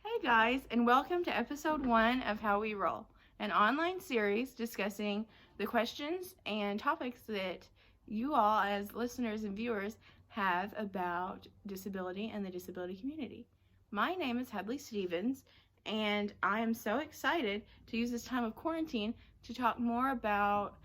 Hey guys, and welcome to episode 1 of How We Roll, an online series discussing the questions and topics that you all, as listeners and viewers, have about disability and the disability community. My name is Hadley Stevens, and I am so excited to use this time of quarantine to talk more about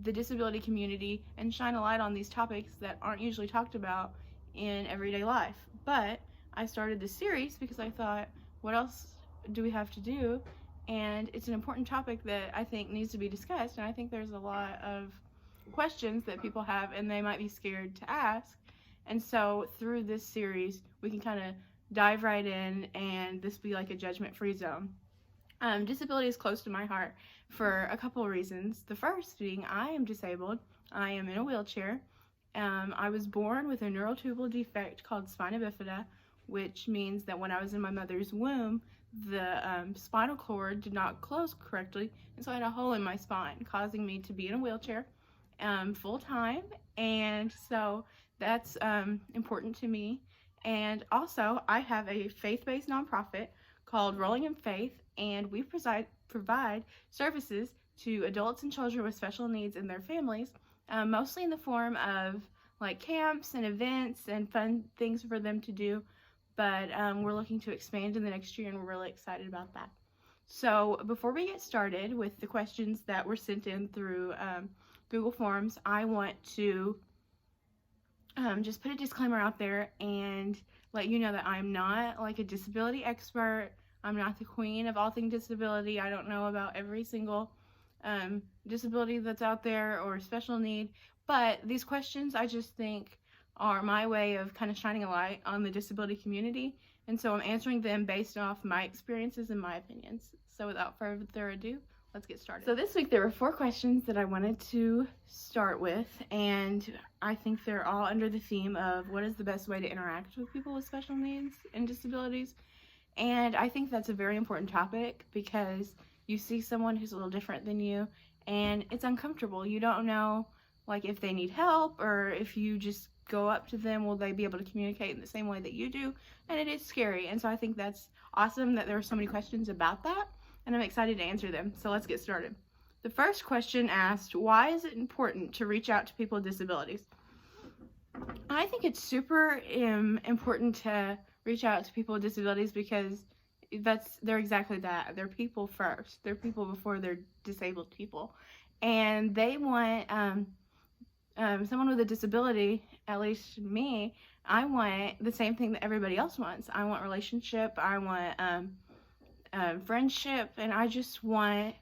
the disability community and shine a light on these topics that aren't usually talked about in everyday life. But I started this series because I thought, what else do we have to do? And it's an important topic that I think needs to be discussed, and I think there's a lot of questions that people have and they might be scared to ask. And so through this series, we can kind of dive right in and this be like a judgment-free zone. Disability is close to my heart for a couple of reasons. The first being I am disabled. I am in a wheelchair. I was born with a neurotubal defect called spina bifida, which means that when I was in my mother's womb, the spinal cord did not close correctly, and so I had a hole in my spine, causing me to be in a wheelchair full time, and so that's important to me. And also, I have a faith-based nonprofit called Rolling in Faith, and we provide services to adults and children with special needs and their families, mostly in the form of like camps and events and fun things for them to do. But we're looking to expand in the next year, and we're really excited about that. So before we get started with the questions that were sent in through Google Forms, I want to just put a disclaimer out there and let you know that I'm not like a disability expert. I'm not the queen of all things disability. I don't know about every single disability that's out there or special need, but these questions I just think are my way of kind of shining a light on the disability community, and so I'm answering them based off my experiences and my opinions. So without further ado, let's get started. So this week there were 4 questions that I wanted to start with, and I think they're all under the theme of what is the best way to interact with people with special needs and disabilities. And I think that's a very important topic because you see someone who's a little different than you and it's uncomfortable. You don't know like if they need help, or if you just go up to them, will they be able to communicate in the same way that you do? And it is scary. And so I think that's awesome that there are so many questions about that, and I'm excited to answer them. So let's get started. The first question asked, why is it important to reach out to people with disabilities? I think it's super important to reach out to people with disabilities because they're exactly that. They're people first. They're people before they're disabled people. And they want someone with a disability, at least me, I want the same thing that everybody else wants. I want relationship, I want friendship, and I just want,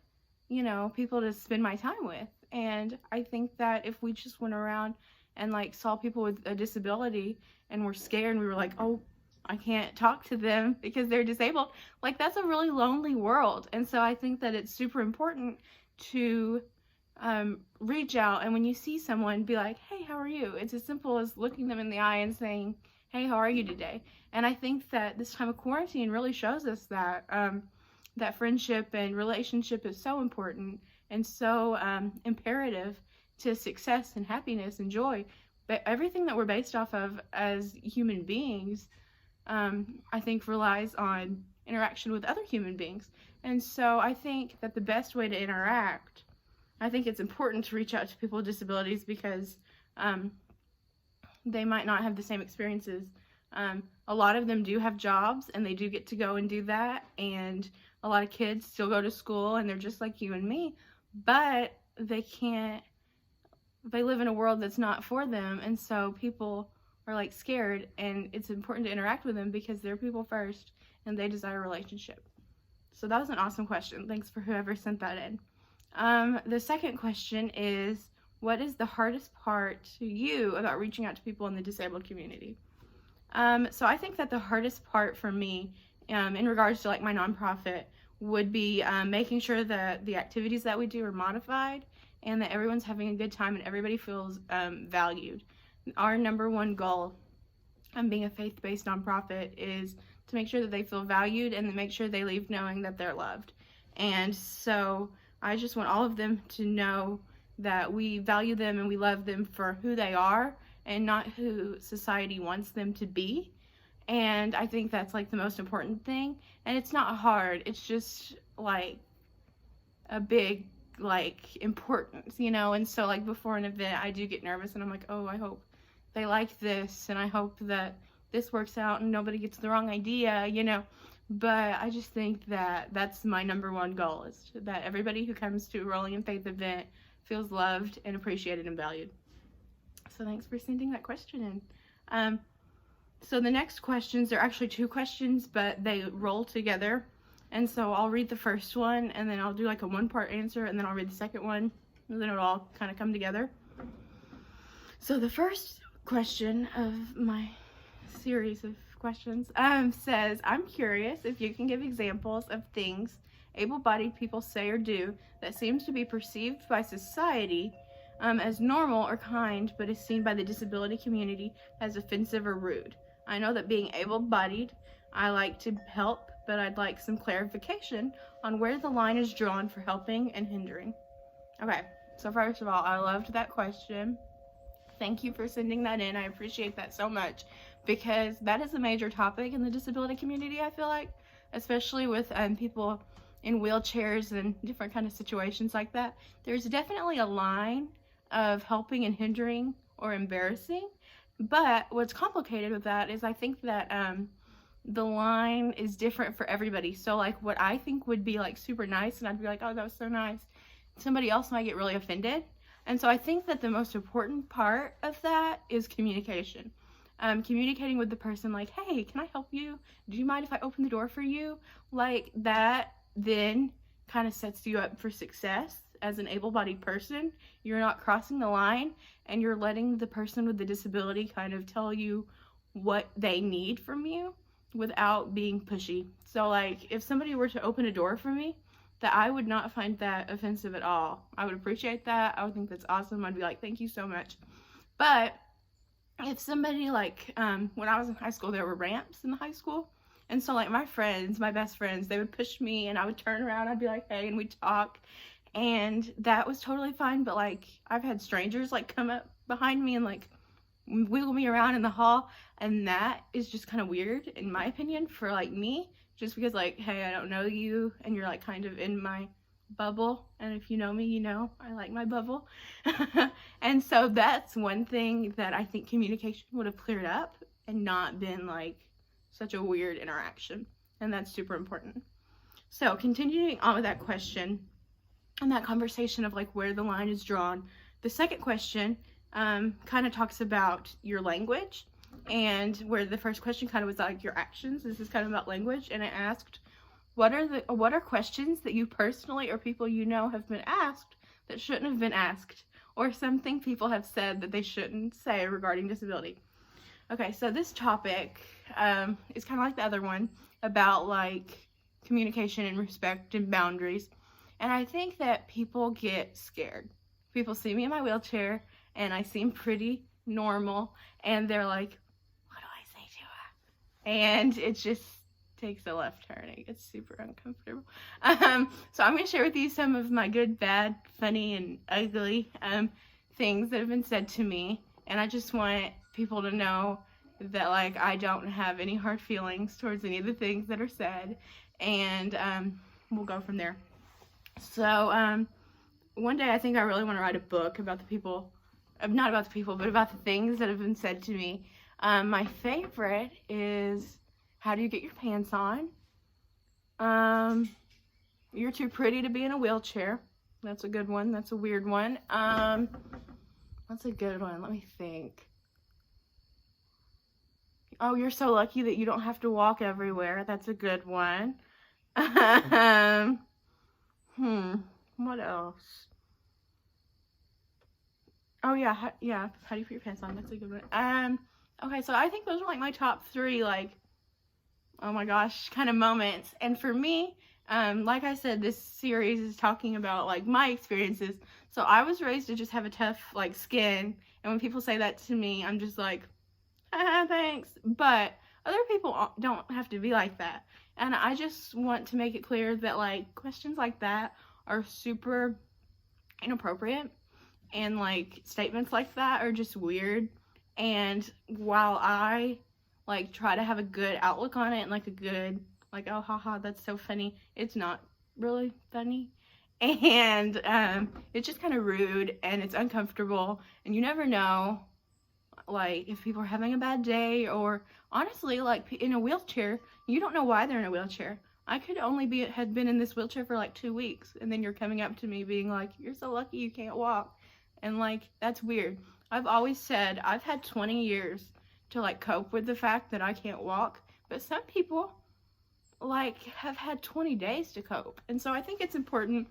people to spend my time with. And I think that if we just went around and like saw people with a disability and we're scared and we were like, oh, I can't talk to them because they're disabled, like that's a really lonely world. And so I think that it's super important to reach out, and when you see someone, be like, hey, how are you? It's as simple as looking them in the eye and saying, hey, how are you today? And I think that this time of quarantine really shows us that that friendship and relationship is so important and so imperative to success and happiness and joy. But everything that we're based off of as human beings, I think relies on interaction with other human beings. And so I think that the best way to interact, I think it's important to reach out to people with disabilities because they might not have the same experiences. A lot of them do have jobs and they do get to go and do that, and a lot of kids still go to school and they're just like you and me, but they live in a world that's not for them, and so people are like scared, and it's important to interact with them because they're people first and they desire a relationship. So that was an awesome question. Thanks for whoever sent that in. The second question is, what is the hardest part to you about reaching out to people in the disabled community? So I think that the hardest part for me, in regards to like my nonprofit, would be making sure that the activities that we do are modified and that everyone's having a good time and everybody feels valued. Our number one goal being a faith-based nonprofit is to make sure that they feel valued and to make sure they leave knowing that they're loved. And so I just want all of them to know that we value them and we love them for who they are and not who society wants them to be. And I think that's like the most important thing. And it's not hard. It's just like a big like importance, you know. And so like before an event, I do get nervous, and I'm like, oh, I hope they like this, and I hope that this works out and nobody gets the wrong idea, you know. But I just think that that's my number one goal, is that everybody who comes to a Rolling in Faith event feels loved and appreciated and valued. So thanks for sending that question in. So the next questions, they're actually 2 questions, but they roll together. And so I'll read the first one, and then I'll do like a 1-part answer, and then I'll read the second one, and then it'll all kind of come together. So the first question of my series of questions says, I'm curious if you can give examples of things able-bodied people say or do that seems to be perceived by society as normal or kind, but is seen by the disability community as offensive or rude. I know that being able-bodied, I like to help, but I'd like some clarification on where the line is drawn for helping and hindering. Okay, so first of all, I loved that question. Thank you for sending that in. I appreciate that so much, because that is a major topic in the disability community, I feel like, especially with people in wheelchairs and different kind of situations like that. There's definitely a line of helping and hindering or embarrassing, but what's complicated with that is I think that the line is different for everybody. So like what I think would be like super nice, and I'd be like, oh, that was so nice, somebody else might get really offended. And so I think that the most important part of that is communication. Communicating with the person like, hey, can I help you? Do you mind if I open the door for you? Like that then kind of sets you up for success as an able-bodied person. You're not crossing the line, and you're letting the person with the disability kind of tell you what they need from you without being pushy. So like if somebody were to open a door for me, that I would not find that offensive at all. I would appreciate that. I would think that's awesome. I'd be like, thank you so much. But if somebody like, when I was in high school, there were ramps in the high school. And so like my friends, my best friends, they would push me, and I would turn around, I'd be like, hey, and we'd talk. And that was totally fine. But like I've had strangers like come up behind me and like wiggle me around in the hall, and that is just kind of weird in my opinion for like me, just because like, hey, I don't know you, and you're like kind of in my bubble, and if you know me, you know I like my bubble. And so that's one thing that I think communication would have cleared up and not been like such a weird interaction, and that's super important. So continuing on with that question and that conversation of like where the line is drawn, the second question kind of talks about your language, and where the first question kind of was like your actions. This is kind of about language, and it asked, what are questions that you personally or people you know have been asked that shouldn't have been asked, or something people have said that they shouldn't say regarding disability? Okay, so this topic is kind of like the other one about like communication and respect and boundaries. And I think that people get scared. People see me in my wheelchair, and I seem pretty normal, and they're like, what do I say to her? And it just takes a left turn. It gets super uncomfortable. So I'm going to share with you some of my good, bad, funny, and ugly things that have been said to me. And I just want people to know that like I don't have any hard feelings towards any of the things that are said, and we'll go from there. So one day I think I really want to write a book about the people, not about the people, but about the things that have been said to me. My favorite is, how do you get your pants on? You're too pretty to be in a wheelchair. That's a good one. That's a weird one. That's a good one. Let me think. Oh, you're so lucky that you don't have to walk everywhere. That's a good one. What else? Oh yeah, how do you put your pants on? That's a good one. Okay, so I think those are like my top 3, like, oh my gosh, kind of moments. And for me, like I said, this series is talking about like my experiences. So I was raised to just have a tough like skin, and when people say that to me, I'm just like, thanks. But other people don't have to be like that. And I just want to make it clear that like questions like that are super inappropriate, and like statements like that are just weird. And while I like try to have a good outlook on it and like a good, like, oh haha, that's so funny. It's not really funny. And it's just kind of rude and it's uncomfortable, and you never know, like, if people are having a bad day, or honestly, like, in a wheelchair, you don't know why they're in a wheelchair. I could only had been in this wheelchair for like 2 weeks, and then you're coming up to me being like, you're so lucky you can't walk. And like, that's weird. I've always said I've had 20 years to like cope with the fact that I can't walk, but some people like have had 20 days to cope. And so I think it's important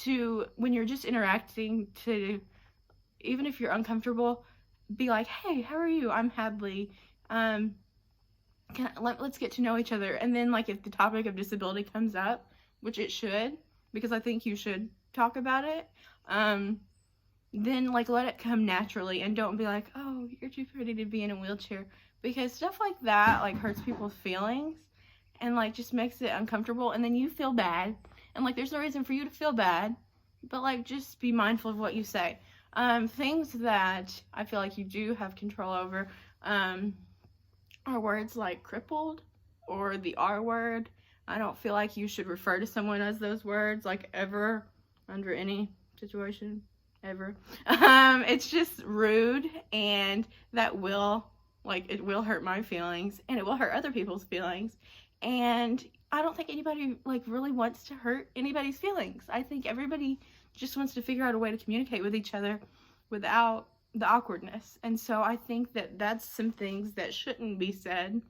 to, when you're just interacting, to, even if you're uncomfortable, be like, hey, how are you? I'm Hadley. Let's get to know each other. And then, like, if the topic of disability comes up, which it should, because I think you should talk about it, then, like, let it come naturally, and don't be like, oh, you're too pretty to be in a wheelchair, because stuff like that, like, hurts people's feelings, and, like, just makes it uncomfortable, and then you feel bad, and, like, there's no reason for you to feel bad, but, like, just be mindful of what you say. Things that I feel like you do have control over, are words like crippled or the R word. I don't feel like you should refer to someone as those words, like, ever, under any situation, ever. It's just rude, and that will, like, it will hurt my feelings, and it will hurt other people's feelings, and I don't think anybody, like, really wants to hurt anybody's feelings. I think everybody just wants to figure out a way to communicate with each other without the awkwardness. And so I think that that's some things that shouldn't be said.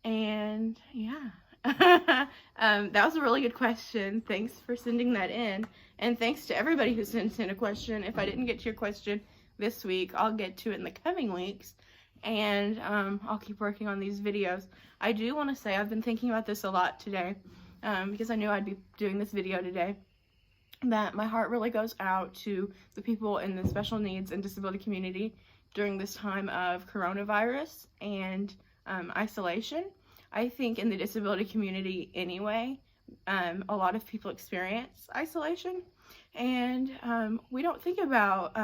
And yeah. That was a really good question. Thanks for sending that in. And thanks to everybody who sent in a question. If I didn't get to your question this week, I'll get to it in the coming weeks. And I'll keep working on these videos. I do want to say I've been thinking about this a lot today, because I knew I'd be doing this video today, that my heart really goes out to the people in the special needs and disability community during this time of coronavirus and isolation. I think in the disability community anyway, a lot of people experience isolation, and we don't think about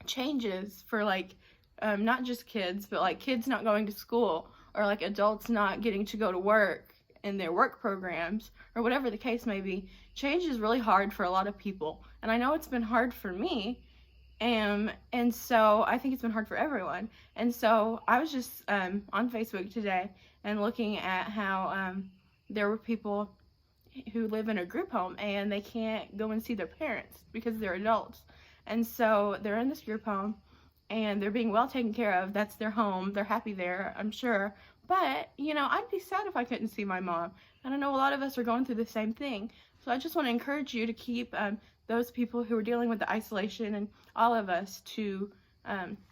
changes for, like, not just kids, but like kids not going to school, or like adults not getting to go to work in their work programs, or whatever the case may be. Change is really hard for a lot of people, and I know it's been hard for me, and so I think it's been hard for everyone. And so I was just on Facebook today and looking at how there were people who live in a group home and they can't go and see their parents because they're adults, and so they're in this group home and they're being well taken care of. That's their home. They're happy there, I'm sure. But, you know, I'd be sad if I couldn't see my mom. And I know a lot of us are going through the same thing. So I just want to encourage you to keep those people who are dealing with the isolation, and all of us, to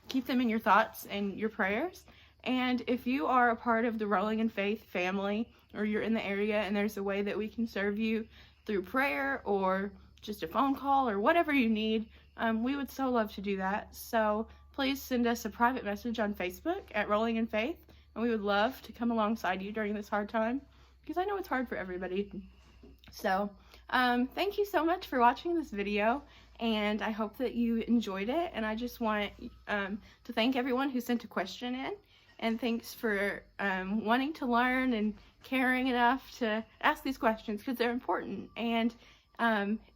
keep them in your thoughts and your prayers. And if you are a part of the Rolling in Faith family, or you're in the area and there's a way that we can serve you through prayer or just a phone call or whatever you need, we would so love to do that. So please send us a private message on Facebook at Rolling in Faith, and we would love to come alongside you during this hard time, because I know it's hard for everybody. So thank you so much for watching this video, and I hope that you enjoyed it. And I just want to thank everyone who sent a question in, and thanks for wanting to learn and caring enough to ask these questions, because they're important. And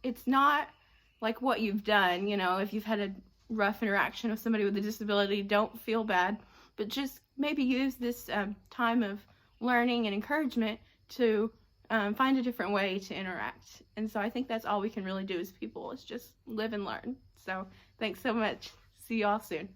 it's not like what you've done, you know, if you've had a rough interaction with somebody with a disability, don't feel bad, but just maybe use this time of learning and encouragement to find a different way to interact. And so I think that's all we can really do as people, is just live and learn. So thanks so much. See y'all soon.